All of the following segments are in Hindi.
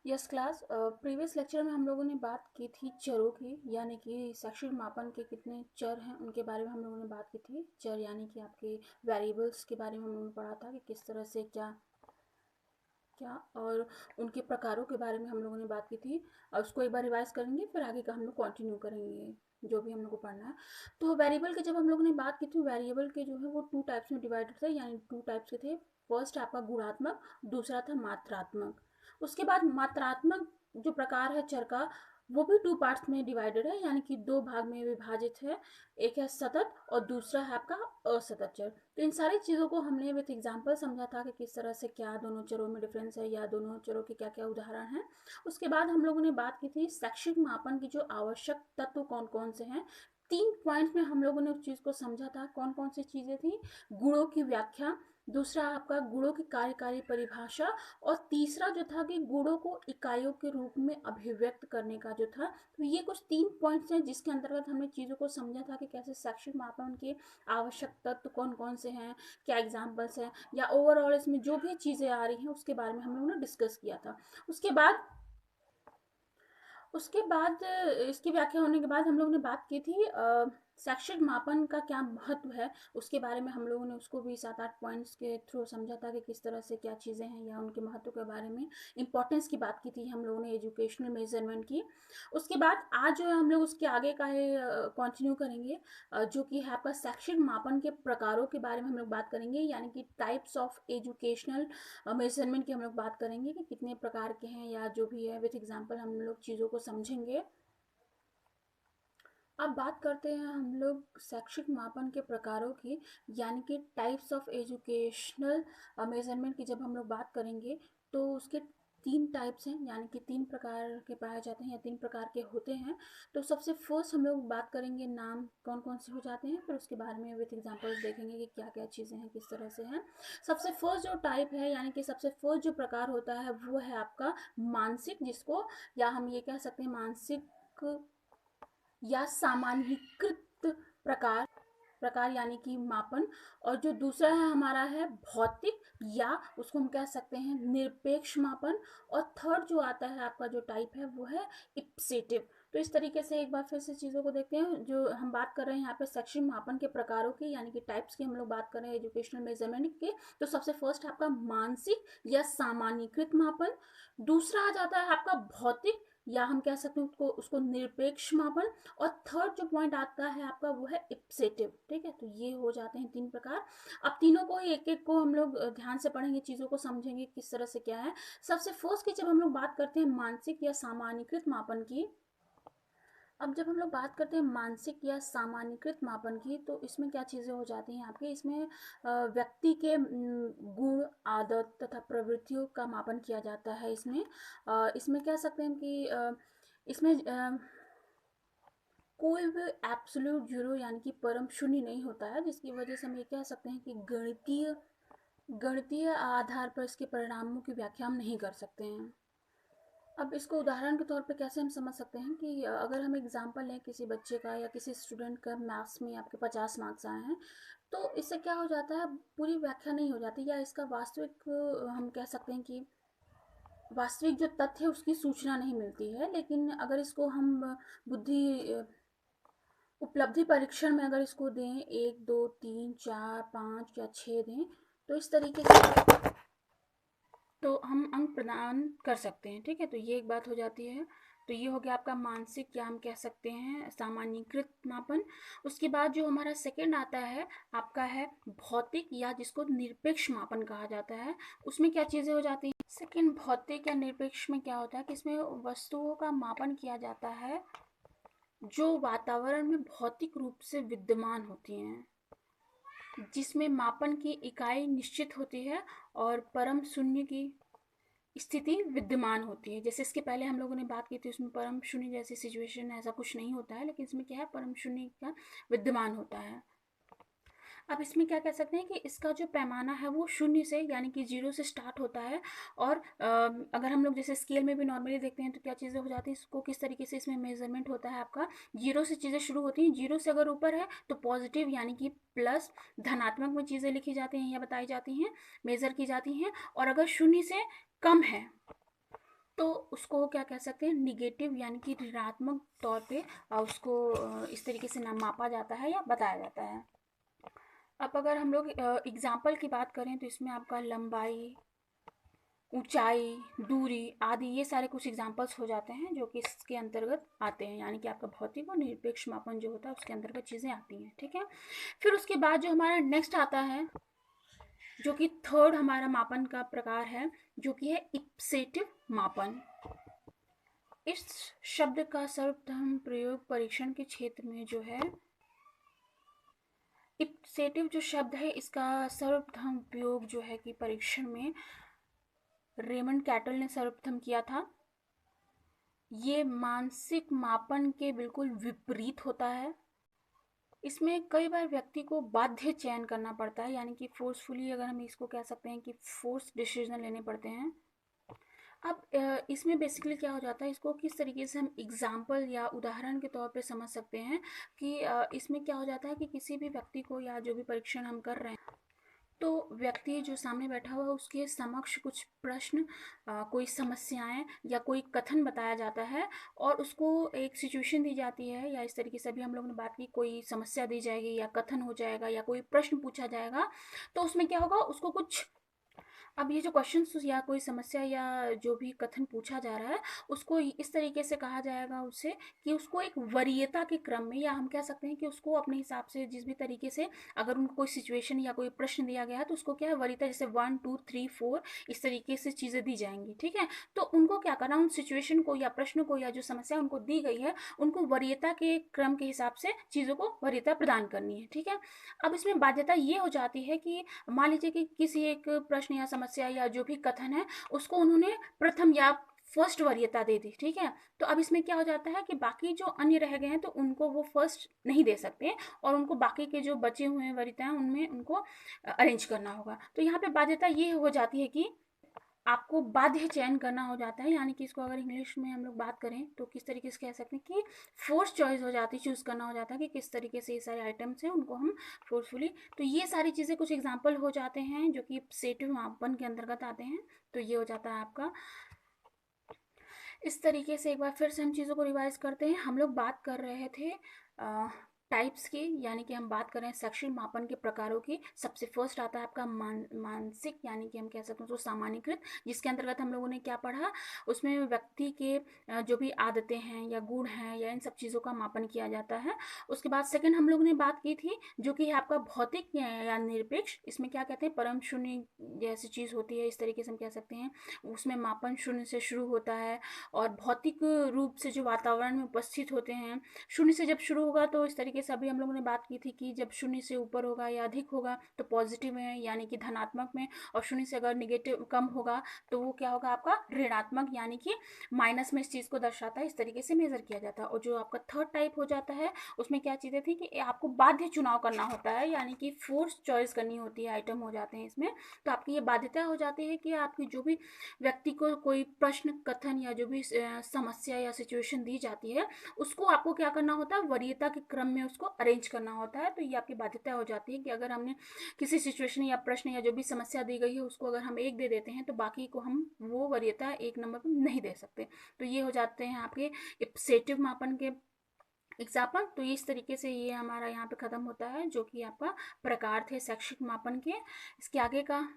यस क्लास, प्रीवियस लेक्चर में हम लोगों ने बात की थी चरों की, यानी कि शैक्षिक मापन के कितने चर हैं उनके बारे में हम लोगों ने बात की थी। चर यानी कि आपके वेरिएबल्स के बारे में हम लोगों ने पढ़ा था कि किस तरह से क्या क्या और उनके प्रकारों के बारे में हम लोगों ने बात की थी। और उसको एक बार रिवाइज करेंगे, फिर आगे का हम लोग कंटिन्यू करेंगे जो भी हम लोग को पढ़ना है। तो वेरिएबल के जब हम लोगों ने बात की थी, वेरिएबल के जो है वो टू टाइप्स में डिवाइडेड थे, यानी टू टाइप्स के थे। फर्स्ट आपका गुणात्मक, दूसरा था मात्रात्मक। उसके बाद मात्रात्मक जो प्रकार है चर का, वो भी टू पार्ट्स में डिवाइडेड है, यानी कि दो भाग में विभाजित है। एक है सतत और दूसरा है आपका असतत चर। तो इन सारी चीज़ों को हमने विथ एग्जांपल समझा था कि किस तरह से क्या दोनों चरों में डिफरेंस है या दोनों चरों के क्या क्या उदाहरण हैं। उसके बाद हम लोगों ने बात की थी शैक्षिक मापन की जो आवश्यक तत्व कौन कौन से हैं। 3 पॉइंट्स में हम लोगों ने उस चीज़ को समझा था। कौन कौन सी चीज़ें थी? गुणों की व्याख्या, दूसरा आपका गुणों की कार्यकारी परिभाषा, और तीसरा जो था कि गुणों को इकाइयों के रूप में अभिव्यक्त करने का जो था। तो ये कुछ 3 पॉइंट्स हैं जिसके अंतर्गत हमने चीज़ों को समझा था कि कैसे शैक्षिक मापन के आवश्यक तत्व कौन कौन से हैं, क्या एग्जाम्पल्स हैं, या ओवरऑल इसमें जो भी चीज़ें आ रही हैं उसके बारे में हम लोगों ने डिस्कस किया था। उसके बाद उसके बाद इसकी व्याख्या होने के बाद हम लोगों ने बात की थी शैक्षिक मापन का क्या महत्व है। उसके बारे में हम लोगों ने उसको भी 7-8 पॉइंट्स के थ्रू समझा था कि किस तरह से क्या चीज़ें हैं या उनके महत्व के बारे में इंपॉर्टेंस की बात की थी हम लोगों ने एजुकेशनल मेजरमेंट की। उसके बाद आज जो है हम लोग उसके आगे का है कंटिन्यू करेंगे, जो कि है आपका शैक्षिक मापन के प्रकारों के बारे में हम लोग बात करेंगे, यानी कि टाइप्स ऑफ एजुकेशनल मेजरमेंट की हम लोग बात करेंगे कि कितने प्रकार के हैं या जो भी है। विथ एग्जांपल हम लोग चीज़ों को समझेंगे। अब बात करते हैं हम लोग शैक्षिक मापन के प्रकारों की, यानी कि टाइप्स ऑफ एजुकेशनल मेजरमेंट की जब हम लोग बात करेंगे तो उसके 3 टाइप्स हैं, यानी कि 3 प्रकार के पाए जाते हैं या 3 प्रकार के होते हैं। तो सबसे फर्स्ट हम लोग बात करेंगे नाम कौन कौन से हो जाते हैं, फिर उसके बारे में विथ एग्जांपल्स देखेंगे कि क्या क्या चीज़ें हैं, किस तरह से हैं। सबसे फर्स्ट जो टाइप है, यानी कि सबसे फर्स्ट जो प्रकार होता है वो है आपका मानसिक, जिसको या हम ये कह सकते हैं मानसिक या सामान्यीकृत प्रकार प्रकार यानी कि मापन। और जो दूसरा है हमारा है भौतिक, या उसको हम कह सकते हैं निरपेक्ष मापन। और थर्ड जो आता है आपका जो टाइप है वो है इप्सेटिव। तो इस तरीके से एक बार फिर से चीज़ों को देखते हैं। जो हम बात कर रहे हैं यहाँ पे शैक्षिक मापन के प्रकारों की, यानी कि टाइप्स की हम लोग बात कर रहे हैं एजुकेशनल मेजरमेंट के। तो सबसे फर्स्ट आपका मानसिक या सामान्यीकृत मापन, दूसरा आ जाता है आपका भौतिक, या हम कह सकते हैं उसको निरपेक्ष मापन, और थर्ड जो पॉइंट आता है आपका वो है इप्सेटिव। ठीक है, तो ये हो जाते हैं 3 प्रकार। अब तीनों को ही एक एक को हम लोग ध्यान से पढ़ेंगे, चीज़ों को समझेंगे किस तरह से क्या है। सबसे फर्स्ट की जब हम लोग बात करते हैं मानसिक या सामान्यीकृत मापन की, अब जब हम लोग बात करते हैं मानसिक या सामान्यीकृत मापन की, तो इसमें क्या चीज़ें हो जाती हैं आपके, इसमें व्यक्ति के गुण, आदत तथा प्रवृत्तियों का मापन किया जाता है। इसमें कह सकते हैं कि इसमें कोई भी एब्सोल्यूट जीरो यानी कि परम शून्य नहीं होता है, जिसकी वजह से हम ये कह सकते हैं कि गणितीय आधार पर इसके परिणामों की व्याख्या हम नहीं कर सकते हैं। अब इसको उदाहरण के तौर पे कैसे हम समझ सकते हैं कि अगर हम एग्जांपल लें किसी बच्चे का या किसी स्टूडेंट का, मैथ्स में आपके 50 मार्क्स आए हैं, तो इससे क्या हो जाता है, पूरी व्याख्या नहीं हो जाती, या इसका वास्तविक हम कह सकते हैं कि वास्तविक जो तथ्य है उसकी सूचना नहीं मिलती है। लेकिन अगर इसको हम बुद्धि उपलब्धि परीक्षण में अगर इसको दें, 1 2 3 4 5 या 6 दें, तो इस तरीके से तो हम अंक प्रदान कर सकते हैं। ठीक है, तो ये एक बात हो जाती है। तो ये हो गया आपका मानसिक, या हम कह सकते हैं सामान्यीकृत मापन। उसके बाद जो हमारा सेकंड आता है आपका है भौतिक, या जिसको निरपेक्ष मापन कहा जाता है। उसमें क्या चीज़ें हो जाती हैं, सेकंड भौतिक या निरपेक्ष में क्या होता है कि इसमें वस्तुओं का मापन किया जाता है जो वातावरण में भौतिक रूप से विद्यमान होती हैं, जिसमें मापन की इकाई निश्चित होती है और परम शून्य की स्थिति विद्यमान होती है। जैसे इसके पहले हम लोगों ने बात की थी, उसमें परम शून्य जैसी सिचुएशन ऐसा कुछ नहीं होता है, लेकिन इसमें क्या है, परम शून्य का विद्यमान होता है। अब इसमें क्या कह सकते हैं कि इसका जो पैमाना है वो शून्य से यानी कि 0 से स्टार्ट होता है। और अगर हम लोग जैसे स्केल में भी नॉर्मली देखते हैं तो क्या चीज़ें हो जाती हैं, इसको किस तरीके से इसमें मेजरमेंट होता है आपका, 0 से चीज़ें शुरू होती हैं। 0 से अगर ऊपर है तो पॉजिटिव यानी कि प्लस, धनात्मक में चीज़ें लिखी जाती हैं या बताई जाती हैं, मेज़र की जाती हैं। और अगर शून्य से कम है तो उसको क्या कह सकते हैं, निगेटिव यानी कि ऋणात्मक तौर पे उसको इस तरीके से नाम मापा जाता है या बताया जाता है। अब अगर हम लोग एग्जाम्पल की बात करें तो इसमें आपका लंबाई, ऊंचाई, दूरी आदि ये सारे कुछ एग्जाम्पल्स हो जाते हैं जो कि इसके अंतर्गत आते हैं, यानी कि आपका भौतिक और निरपेक्ष मापन जो होता है उसके अंतर्गत चीज़ें आती हैं। ठीक है, फिर उसके बाद जो हमारा नेक्स्ट आता है, जो कि थर्ड हमारा मापन का प्रकार है, जो कि है इप्सेटिव मापन। इस शब्द का सर्वप्रथम प्रयोग परीक्षण के क्षेत्र में जो है, इप्सेटिव जो शब्द है इसका सर्वप्रथम उपयोग जो है कि परीक्षण में रेमंड कैटल ने सर्वप्रथम किया था। ये मानसिक मापन के बिल्कुल विपरीत होता है। इसमें कई बार व्यक्ति को बाध्य चयन करना पड़ता है, यानी कि फोर्सफुली, अगर हम इसको कह सकते हैं कि फोर्स डिसीजन लेने पड़ते हैं। अब इसमें बेसिकली क्या हो जाता है, इसको किस तरीके से हम एग्जाम्पल या उदाहरण के तौर पे समझ सकते हैं कि इसमें क्या हो जाता है कि किसी भी व्यक्ति को या जो भी परीक्षण हम कर रहे हैं, तो व्यक्ति जो सामने बैठा हुआ है उसके समक्ष कुछ प्रश्न, कोई समस्याएं या कोई कथन बताया जाता है और उसको एक सिचुएशन दी जाती है, या इस तरीके से अभी हम लोगों ने बात की, कोई समस्या दी जाएगी या कथन हो जाएगा या कोई प्रश्न पूछा जाएगा। तो उसमें क्या होगा, उसको कुछ, अब ये जो क्वेश्चन या कोई समस्या या जो भी कथन पूछा जा रहा है उसको इस तरीके से कहा जाएगा उससे कि उसको एक वरीयता के क्रम में, या हम कह सकते हैं कि उसको अपने हिसाब से जिस भी तरीके से अगर उनको कोई सिचुएशन या कोई प्रश्न दिया गया है तो उसको क्या है, वरीयता, जैसे 1 2 3 4 इस तरीके से चीज़ें दी जाएंगी। ठीक है, तो उनको क्या करना, उन सिचुएशन को या प्रश्न को या जो समस्या उनको दी गई है उनको वरीयता के क्रम के हिसाब से चीज़ों को वरीयता प्रदान करनी है। ठीक है, अब इसमें बाध्यता ये हो जाती है कि मान लीजिए कि किसी एक प्रश्न या समस्या या जो भी कथन है उसको उन्होंने प्रथम या फर्स्ट वरीयता दे दी। ठीक है, तो अब इसमें क्या हो जाता है कि बाकी जो अन्य रह गए हैं तो उनको वो फर्स्ट नहीं दे सकते और उनको बाकी के जो बचे हुए हैं वरीयताएं उनमें उनको अरेंज करना होगा। तो यहाँ पे बाध्यता ये हो जाती है कि आपको बाध्य चयन करना हो जाता है, यानी कि इसको अगर इंग्लिश में हम लोग बात करें तो किस तरीके से कह सकते हैं कि फोर्स चॉइस हो जाती है, चूज़ करना हो जाता है कि किस तरीके से ये सारे आइटम्स हैं उनको हम फोर्सफुली, तो ये सारी चीज़ें कुछ एग्जाम्पल हो जाते हैं जो कि सेटिव मापन के अंतर्गत आते हैं। तो ये हो जाता है आपका। इस तरीके से एक बार फिर से हम चीज़ों को रिवाइज करते हैं। हम लोग बात कर रहे थे टाइप्स की, यानी कि हम बात कर रहे हैं शैक्षिक मापन के प्रकारों की। सबसे फर्स्ट आता है आपका मानसिक, यानी कि हम कह सकते हैं तो सामान्यीकृत, जिसके अंतर्गत हम लोगों ने क्या पढ़ा, उसमें व्यक्ति के जो भी आदतें हैं या गुण हैं या इन सब चीज़ों का मापन किया जाता है। उसके बाद सेकंड हम लोगों ने बात की थी जो कि है आपका भौतिक या निरपेक्ष। इसमें क्या कहते हैं, परम शून्य जैसी चीज़ होती है, इस तरीके से हम कह सकते हैं, उसमें मापन शून्य से शुरू होता है और भौतिक रूप से जो वातावरण में उपस्थित होते हैं, शून्य से जब शुरू होगा तो इस तरीके से अभी हम लोगों ने बात की थी कि जब शून्य से ऊपर होगा या अधिक होगा तो पॉजिटिव में यानी कि धनात्मक में, और शून्य से अगर निगेटिव कम होगा तो वो क्या होगा आपका ऋणात्मक यानी कि माइनस में इस चीज़ को दर्शाता है। इस तरीके से मेजर किया जाता है। और जो आपका थर्ड टाइप हो जाता है उसमें क्या चीज़ें थी कि आपको बाध्य चुनाव करना होता है, यानी कि फोर्स चॉइस करनी होती है, आइटम हो जाते हैं इसमें। तो आपकी ये बाध्यता हो जाती है कि आपकी जो भी व्यक्ति को कोई प्रश्न, कथन या जो भी समस्या या सिचुएशन दी जाती है उसको आपको क्या करना होता है, वरीयता के क्रम में उसको अरेंज करना होता है। तो ये आपकी बाध्यता हो जाती है कि अगर हमने किसी सिचुएशन या प्रश्न या जो भी समस्या दी गई है उसको अगर हम 1 दे देते हैं तो बाकी को हम वो वरीयता 1 नंबर पर नहीं दे सकते। तो ये हो जाते हैं आपके इप्सेटिव मापन के एग्जाम्पल। तो इस तरीके से ये हमारा यहाँ पे खत्म होता है जो कि आपका प्रकार थे शैक्षिक मापन के। इसके आगे का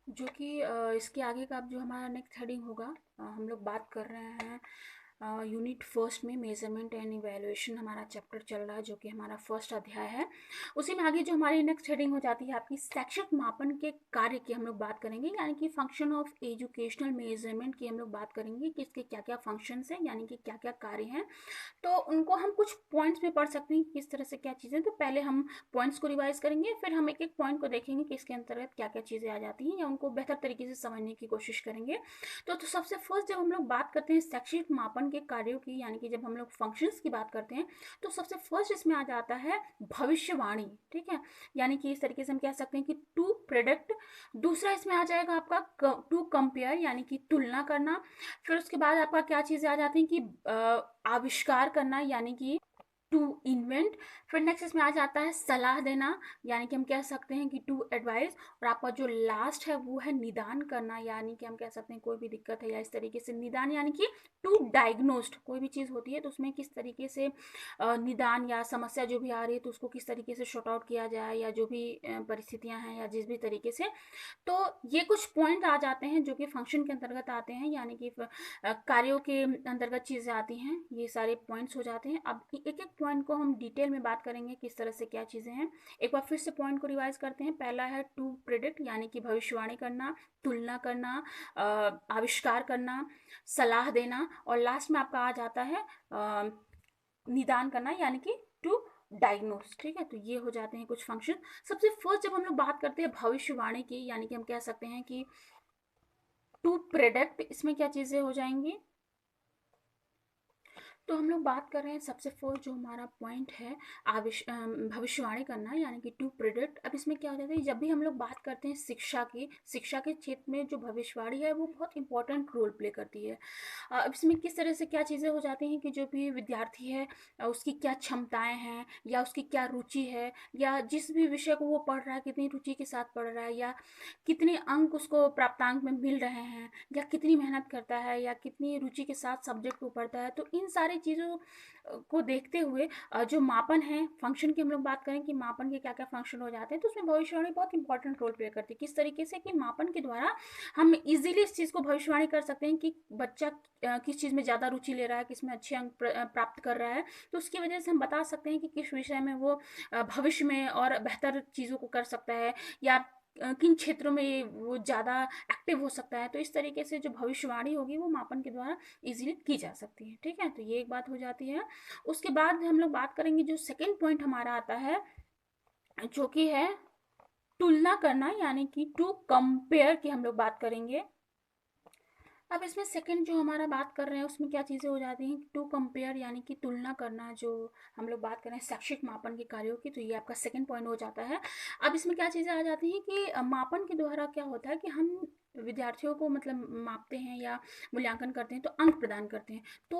जो कि इसके आगे का अब जो हमारा नेक्स्ट हेडिंग होगा, हम लोग बात कर रहे हैं यूनिट फर्स्ट में मेजरमेंट एंड इवैल्यूएशन हमारा चैप्टर चल रहा है जो कि हमारा फर्स्ट अध्याय है। उसी में आगे जो हमारी नेक्स्ट हेडिंग हो जाती है आपकी शैक्षिक मापन के कार्य की हम लोग बात करेंगे, यानी कि फंक्शन ऑफ एजुकेशनल मेजरमेंट की हम लोग बात करेंगे कि इसके क्या क्या फंक्शंस हैं, यानी कि क्या क्या कार्य हैं। तो उनको हम कुछ पॉइंट्स में पढ़ सकते हैं किस तरह से क्या चीज़ें। तो पहले हम पॉइंट्स को रिवाइज करेंगे, फिर हम एक एक पॉइंट को देखेंगे कि इसके अंतर्गत क्या क्या चीज़ें आ जाती हैं या उनको बेहतर तरीके से समझने की कोशिश करेंगे। तो सबसे फर्स्ट जब हम लोग बात करते हैं शैक्षिक मापन के कार्यों की, यानी कि जब हम लोग फंक्शंस की बात करते हैं तो सबसे फर्स्ट इसमें आ जाता है भविष्यवाणी। ठीक है, यानी कि इस तरीके से हम कह सकते हैं कि टू प्रेडिक्ट। दूसरा इसमें आ जाएगा आपका टू कंपेयर, यानी कि तुलना करना। फिर उसके बाद आपका क्या चीज़ें आ जाती हैं कि आविष्कार करना, यानी कि टू इन्वेंट। फिर नेक्स्ट इसमें आ जाता है सलाह देना, यानी कि हम कह सकते हैं कि टू एडवाइस। और आपका जो लास्ट है वो है निदान करना, यानी कि हम कह सकते हैं कोई भी दिक्कत है या इस तरीके से निदान, यानी कि टू डायग्नोस्ड। कोई भी चीज़ होती है तो उसमें किस तरीके से निदान या समस्या जो भी आ रही है तो उसको किस तरीके से शॉर्ट आउट किया जाए, या जो भी परिस्थितियां हैं या जिस भी तरीके से। तो ये कुछ पॉइंट आ जाते हैं जो कि फंक्शन के अंतर्गत आते हैं, यानी कि कार्यों के अंतर्गत चीज़ें आती हैं। ये सारे पॉइंट्स हो जाते हैं। अब एक एक पॉइंट को हम डिटेल में बात करेंगे किस तरह से क्या चीज़ें हैं। एक बार फिर से पॉइंट को रिवाइज करते हैं। पहला है टू प्रिडिक्ट, यानी कि भविष्यवाणी करना, तुलना करना, आविष्कार करना, सलाह देना, और लास्ट में आपका आ जाता है निदान करना, यानी कि टू डायग्नोस। ठीक है, तो ये हो जाते हैं कुछ फंक्शन। सबसे फर्स्ट जब हम लोग बात करते हैं भविष्यवाणी की, यानी कि हम कह सकते हैं कि टू प्रेडिक्ट, इसमें क्या चीज़ें हो जाएंगी। तो हम लोग बात कर रहे हैं सबसे फर्स्ट जो हमारा पॉइंट है भविष्यवाणी करना, यानी कि टू प्रिडिक्ट। अब इसमें क्या हो जाता है, जब भी हम लोग बात करते हैं शिक्षा के क्षेत्र में जो भविष्यवाणी है वो बहुत इंपॉर्टेंट रोल प्ले करती है। अब इसमें किस तरह से क्या चीज़ें हो जाती हैं कि जो भी विद्यार्थी है उसकी क्या क्षमताएं हैं, या उसकी क्या रुचि है, या जिस भी विषय को वो पढ़ रहा है कितनी रुचि के साथ पढ़ रहा है, या कितने अंक उसको प्राप्तांक में मिल रहे हैं, या कितनी मेहनत करता है, या कितनी रुचि के साथ सब्जेक्ट को पढ़ता है। तो इन सारी चीज़ों को देखते हुए जो मापन है फंक्शन की, हम लोग बात करें कि मापन के क्या क्या फंक्शन हो जाते हैं, तो उसमें भविष्यवाणी बहुत इंपॉर्टेंट रोल प्ले करती है। किस तरीके से कि मापन के द्वारा हम इजीली इस चीज़ को भविष्यवाणी कर सकते हैं कि बच्चा किस चीज़ में ज़्यादा रुचि ले रहा है, किस में अच्छे अंक प्राप्त कर रहा है। तो उसकी वजह से हम बता सकते हैं कि किस विषय में वो भविष्य में और बेहतर चीज़ों को कर सकता है, या किन क्षेत्रों में वो ज़्यादा एक्टिव हो सकता है। तो इस तरीके से जो भविष्यवाणी होगी वो मापन के द्वारा इजीली की जा सकती है। ठीक है, तो ये एक बात हो जाती है। उसके बाद हम लोग बात करेंगे जो सेकेंड पॉइंट हमारा आता है, जो कि है तुलना करना, यानी कि टू कंपेयर की हम लोग बात करेंगे। अब इसमें सेकंड जो हमारा बात कर रहे हैं उसमें क्या चीज़ें हो जाती हैं, टू कंपेयर यानी कि तुलना करना। जो हम लोग बात कर रहे हैं शैक्षिक मापन के कार्यों की, तो ये आपका सेकंड पॉइंट हो जाता है। अब इसमें क्या चीज़ें आ जाती हैं कि मापन के द्वारा क्या होता है कि हम विद्यार्थियों को मतलब मापते हैं या मूल्यांकन करते हैं तो अंक प्रदान करते हैं। तो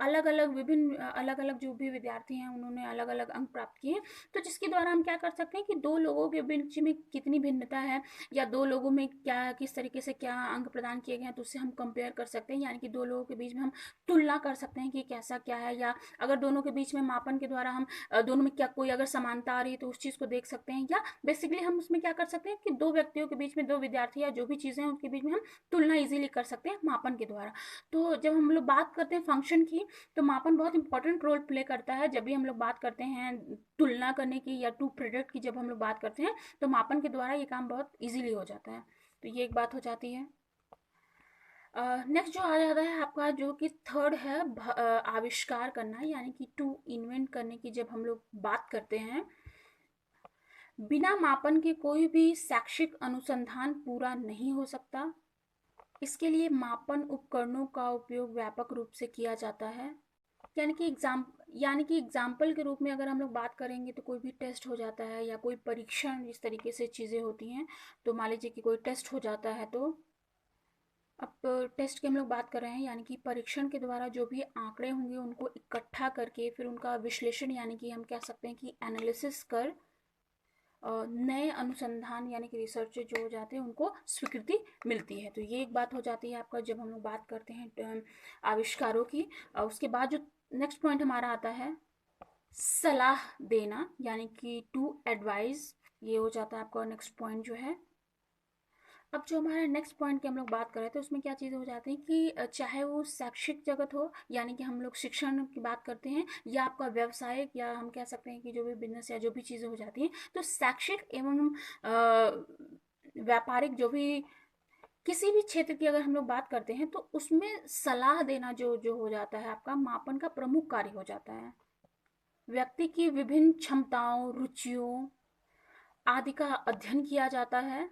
अलग अलग विभिन्न अलग अलग जो भी विद्यार्थी हैं उन्होंने अलग अलग अंक प्राप्त किए हैं। तो जिसके द्वारा हम क्या कर सकते हैं कि दो लोगों के बीच में कितनी भिन्नता है, या दो लोगों में क्या किस तरीके से क्या अंक प्रदान किए गए हैं, तो उससे हम कंपेयर कर सकते हैं। यानी कि दो लोगों के बीच में हम तुलना कर सकते हैं कि कैसा क्या है, या अगर दोनों के बीच में मापन के द्वारा हम दोनों में क्या कोई अगर समानता आ रही है तो उस चीज़ को देख सकते हैं। या बेसिकली हम उसमें क्या कर सकते हैं कि दो व्यक्तियों के बीच में, दो विद्यार्थी या जो भी चीज़ें हैं उनके बीच में हम तुलना इजीली कर सकते हैं मापन के द्वारा। तो जब हम लोग बात करते हैं फंक्शन की, तो मापन बहुत इंपॉर्टेंट रोल प्ले करता है। जब भी हम लोग बात करते हैं तुलना करने की या टू प्रोडक्ट की जब हम लोग बात करते हैं, तो मापन के द्वारा ये काम बहुत इजीली हो जाता है। तो ये एक बात हो जाती है। नेक्स्ट जो आ जाता है आपका, जो कि थर्ड है आविष्कार करना, यानी कि टू इन्वेंट करने की जब हम लोग बात करते हैं। बिना मापन के कोई भी शैक्षिक अनुसंधान पूरा नहीं हो सकता। इसके लिए मापन उपकरणों का उपयोग व्यापक रूप से किया जाता है। यानी कि एग्जाम्पल के रूप में अगर हम लोग बात करेंगे तो कोई भी टेस्ट हो जाता है या कोई परीक्षण, इस तरीके से चीज़ें होती हैं। तो मान लीजिए कि कोई टेस्ट हो जाता है, तो अब टेस्ट की हम लोग बात कर रहे हैं, यानी कि परीक्षण के द्वारा जो भी आंकड़े होंगे उनको इकट्ठा करके फिर उनका विश्लेषण, यानी कि हम कह सकते हैं कि एनालिसिस कर नए अनुसंधान यानी कि रिसर्च जो हो जाते हैं उनको स्वीकृति मिलती है। तो ये एक बात हो जाती है आपका जब हम लोग बात करते हैं आविष्कारों की। उसके बाद जो नेक्स्ट पॉइंट हमारा आता है सलाह देना, यानी कि टू एडवाइस। ये हो जाता है आपका नेक्स्ट पॉइंट जो है। अब जो हमारा नेक्स्ट पॉइंट की हम लोग बात कर रहे थे उसमें क्या चीज़ें हो जाती हैं कि चाहे वो शैक्षिक जगत हो, यानी कि हम लोग शिक्षण की बात करते हैं, या आपका व्यवसायिक, या हम कह सकते हैं कि जो भी बिजनेस या जो भी चीज़ें हो जाती हैं, तो शैक्षिक एवं व्यापारिक जो भी किसी भी क्षेत्र की अगर हम लोग बात करते हैं, तो उसमें सलाह देना जो जो हो जाता है आपका मापन का प्रमुख कार्य हो जाता है। व्यक्ति की विभिन्न क्षमताओं, रुचियों आदि का अध्ययन किया जाता है,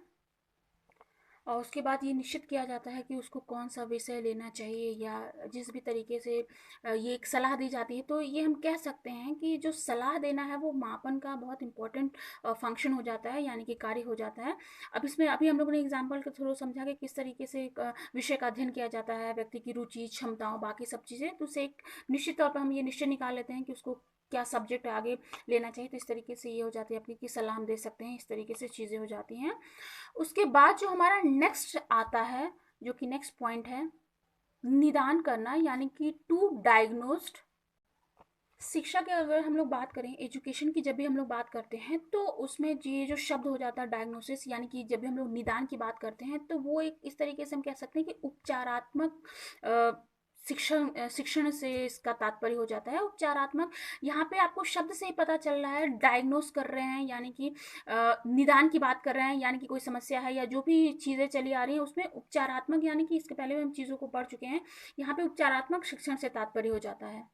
और उसके बाद ये निश्चित किया जाता है कि उसको कौन सा विषय लेना चाहिए, या जिस भी तरीके से ये एक सलाह दी जाती है। तो ये हम कह सकते हैं कि जो सलाह देना है वो मापन का बहुत इंपॉर्टेंट फंक्शन हो जाता है, यानी कि कार्य हो जाता है। अब इसमें अभी हम लोगों ने एग्जाम्पल के थ्रू समझा कि किस तरीके से एक विषय का अध्ययन किया जाता है, व्यक्ति की रुचि, क्षमताओं, बाकी सब चीज़ें। तो उसे एक निश्चित तौर पर हम ये निश्चय निकाल लेते हैं कि उसको क्या सब्जेक्ट आगे लेना चाहिए, तो इस तरीके से ये हो जाती है आपकी कि सलाह हम दे सकते हैं, इस तरीके से चीज़ें हो जाती हैं। उसके बाद जो हमारा नेक्स्ट आता है, जो कि नेक्स्ट पॉइंट है, निदान करना, यानी कि टू डायग्नोस्ड। शिक्षा की अगर हम लोग बात करें, एजुकेशन की जब भी हम लोग बात करते हैं, तो उसमें ये जो शब्द हो जाता है डायग्नोसिस, यानी कि जब भी हम लोग निदान की बात करते हैं, तो वो एक इस तरीके से हम कह सकते हैं कि उपचारात्मक शिक्षण से इसका तात्पर्य हो जाता है उपचारात्मक। यहाँ पे आपको शब्द से ही पता चल रहा है, डायग्नोस कर रहे हैं, यानी कि निदान की बात कर रहे हैं, यानी कि कोई समस्या है या जो भी चीज़ें चली आ रही हैं उसमें उपचारात्मक, यानी कि इसके पहले भी हम चीज़ों को पढ़ चुके हैं, यहाँ पे उपचारात्मक शिक्षण से तात्पर्य हो जाता है।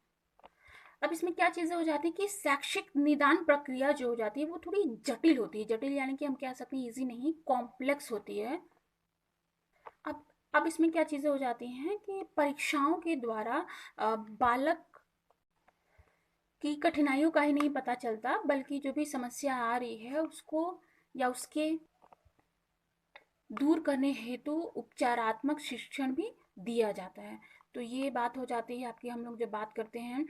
अब इसमें क्या चीज़ें हो जाती है कि शैक्षिक निदान प्रक्रिया जो हो जाती है वो थोड़ी जटिल होती है। जटिल यानी कि हम कह सकते हैं ईजी नहीं, कॉम्प्लेक्स होती है। अब अब इसमें क्या चीज़ें हो जाती हैं कि परीक्षाओं के द्वारा बालक की कठिनाइयों का ही नहीं पता चलता, बल्कि जो भी समस्या आ रही है उसको या उसके दूर करने हेतु उपचारात्मक शिक्षण भी दिया जाता है। तो ये बात हो जाती है आपकी, हम लोग जब बात करते हैं।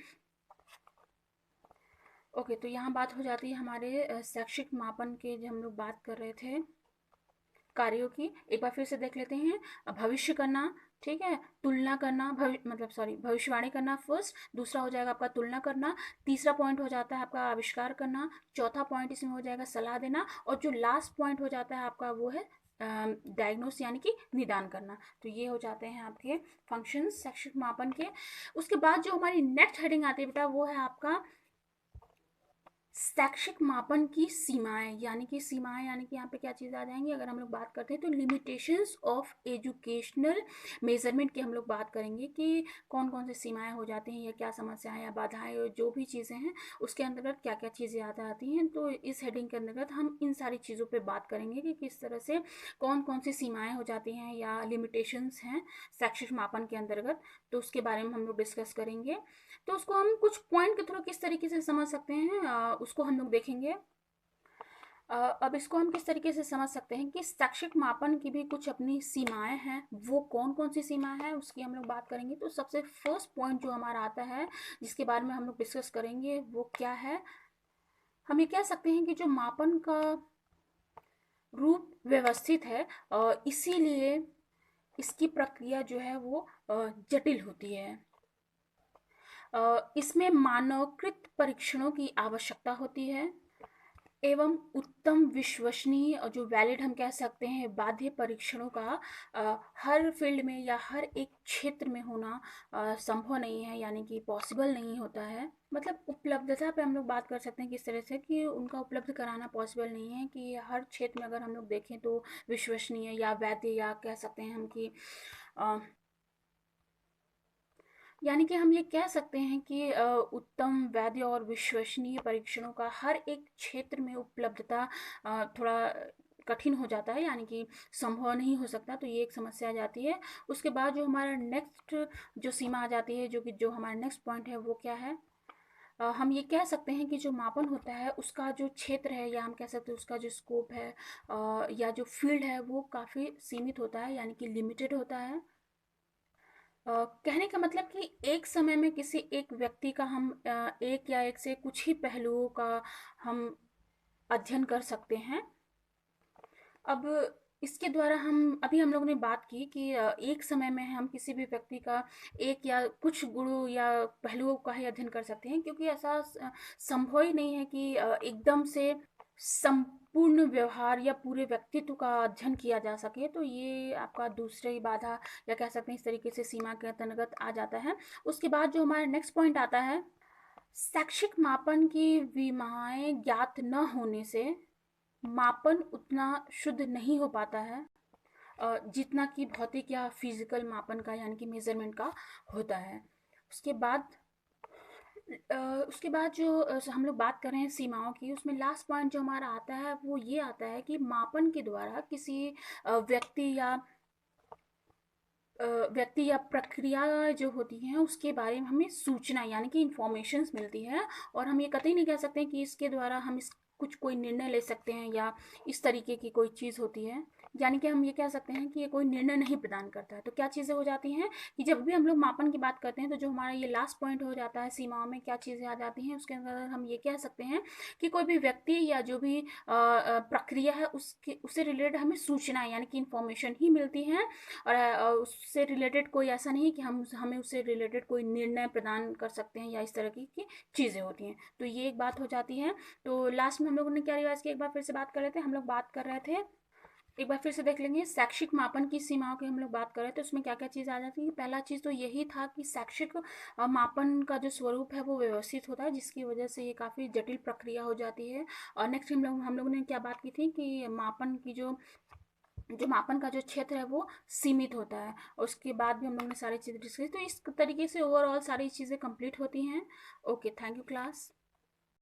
ओके, तो यहाँ बात हो जाती है हमारे शैक्षिक मापन के, जो हम लोग बात कर रहे थे कार्यों की, एक बार फिर से देख लेते हैं। भविष्य करना, ठीक है, तुलना करना, भविष्यवाणी करना फर्स्ट, दूसरा हो जाएगा आपका तुलना करना, तीसरा पॉइंट हो जाता है आपका आविष्कार करना, चौथा पॉइंट इसमें हो जाएगा सलाह देना, और जो लास्ट पॉइंट हो जाता है आपका वो है डायग्नोस, यानी कि निदान करना। तो ये हो जाते हैं आपके फंक्शंस शैक्षिक मापन के। उसके बाद जो हमारी नेक्स्ट हेडिंग आती है बेटा, वो है आपका शैक्षिक मापन की सीमाएं, यानी कि सीमाएं, यानी कि यहाँ पे क्या चीज़ आ जाएंगी, अगर हम लोग बात करते हैं तो लिमिटेशंस ऑफ एजुकेशनल मेजरमेंट की हम लोग बात करेंगे कि कौन कौन सी सीमाएं हो जाती हैं या क्या समस्याएं या बाधाएं, जो भी चीज़ें हैं उसके अंतर्गत क्या क्या चीज़ें आती हैं। तो इस हेडिंग के अंतर्गत हम इन सारी चीज़ों पर बात करेंगे कि किस तरह से कौन कौन सी सीमाएँ हो जाती हैं या लिमिटेशंस हैं शैक्षिक मापन के अंतर्गत, तो उसके बारे में हम लोग डिस्कस करेंगे। तो उसको हम कुछ पॉइंट के थ्रू किस तरीके से समझ सकते हैं, उसको हम लोग देखेंगे। अब इसको हम किस तरीके से समझ सकते हैं कि शैक्षिक मापन की भी कुछ अपनी सीमाएं हैं, वो कौन कौन सी सीमाएं हैं उसकी हम लोग बात करेंगे। तो सबसे फर्स्ट पॉइंट जो हमारा आता है जिसके बारे में हम लोग डिस्कस करेंगे वो क्या है, हम ये कह सकते हैं कि जो मापन का रूप व्यवस्थित है, इसीलिए इसकी प्रक्रिया जो है वो जटिल होती है। इसमें मानवकृत परीक्षणों की आवश्यकता होती है एवं उत्तम विश्वसनीय और जो वैलिड हम कह सकते हैं बाध्य परीक्षणों का हर फील्ड में या हर एक क्षेत्र में होना संभव नहीं है, यानी कि पॉसिबल नहीं होता है। मतलब उपलब्धता पे हम लोग बात कर सकते हैं किस तरह से कि उनका उपलब्ध कराना पॉसिबल नहीं है कि हर क्षेत्र में अगर हम लोग देखें तो विश्वसनीय या वैध, या कह सकते हैं हम कि यानी कि हम ये कह सकते हैं कि उत्तम वैध और विश्वसनीय परीक्षणों का हर एक क्षेत्र में उपलब्धता थोड़ा कठिन हो जाता है, यानी कि संभव नहीं हो सकता। तो ये एक समस्या आ जाती है। उसके बाद जो हमारा नेक्स्ट जो सीमा आ जाती है, जो हमारा नेक्स्ट पॉइंट है वो क्या है, हम ये कह सकते हैं कि जो मापन होता है उसका जो क्षेत्र है, या हम कह सकते हैं उसका जो स्कोप है या जो फील्ड है वो काफ़ी सीमित होता है, यानी कि लिमिटेड होता है। कहने का मतलब कि एक समय में किसी एक व्यक्ति का हम एक या एक से कुछ ही पहलुओं का हम अध्ययन कर सकते हैं। अब इसके द्वारा हम लोगों ने बात की कि एक समय में हम किसी भी व्यक्ति का एक या कुछ गुणों या पहलुओं का ही अध्ययन कर सकते हैं, क्योंकि ऐसा संभव ही नहीं है कि एकदम से संपूर्ण व्यवहार या पूरे व्यक्तित्व का अध्ययन किया जा सके। तो ये आपका दूसरी बाधा या कह सकते हैं इस तरीके से सीमा के अंतर्गत आ जाता है। उसके बाद जो हमारा नेक्स्ट पॉइंट आता है, शैक्षिक मापन की विमाएं ज्ञात न होने से मापन उतना शुद्ध नहीं हो पाता है जितना कि भौतिक या फिजिकल मापन का, यानी कि मेजरमेंट का होता है। उसके बाद जो हम लोग बात कर रहे हैं सीमाओं की, उसमें लास्ट पॉइंट जो हमारा आता है वो ये आता है कि मापन के द्वारा किसी व्यक्ति या प्रक्रिया जो होती हैं उसके बारे में हमें सूचना, यानी कि इंफॉर्मेशंस मिलती है, और हम ये कतई नहीं कह सकते कि इसके द्वारा हम कोई निर्णय ले सकते हैं या इस तरीके की कोई चीज़ होती है, यानी कि हम ये कह सकते हैं कि ये कोई निर्णय नहीं प्रदान करता है। तो क्या चीज़ें हो जाती हैं कि जब भी हम लोग मापन की बात करते हैं तो जो हमारा ये लास्ट पॉइंट हो जाता है, सीमाओं में क्या चीज़ें आ जाती हैं, उसके अंदर हम ये कह सकते हैं कि कोई भी व्यक्ति या जो भी प्रक्रिया है उसके उससे रिलेटेड हमें सूचनाएं यानी कि इंफॉर्मेशन ही मिलती हैं, और उससे रिलेटेड कोई ऐसा नहीं है कि हमें उससे रिलेटेड कोई निर्णय प्रदान कर सकते हैं या इस तरह की चीज़ें होती हैं। तो ये एक बात हो जाती है। तो लास्ट में हम लोगों ने क्या रिवाइज किया, एक बार फिर से बात कर रहे थे, हम लोग बात कर रहे थे, एक बार फिर से देख लेंगे। शैक्षिक मापन की सीमाओं की हम लोग बात कर रहे थे, उसमें क्या क्या चीज़ आ जाती है। पहला चीज़ तो यही था कि शैक्षिक मापन का जो स्वरूप है वो व्यवस्थित होता है, जिसकी वजह से ये काफ़ी जटिल प्रक्रिया हो जाती है। और नेक्स्ट हम लोग ने क्या बात की थी कि मापन की जो मापन का जो क्षेत्र है वो सीमित होता है। उसके बाद भी हम लोग ने सारी चीज़ें डिस्कस, तो इस तरीके से ओवरऑल सारी चीज़ें कंप्लीट होती हैं। Okay, thank you class.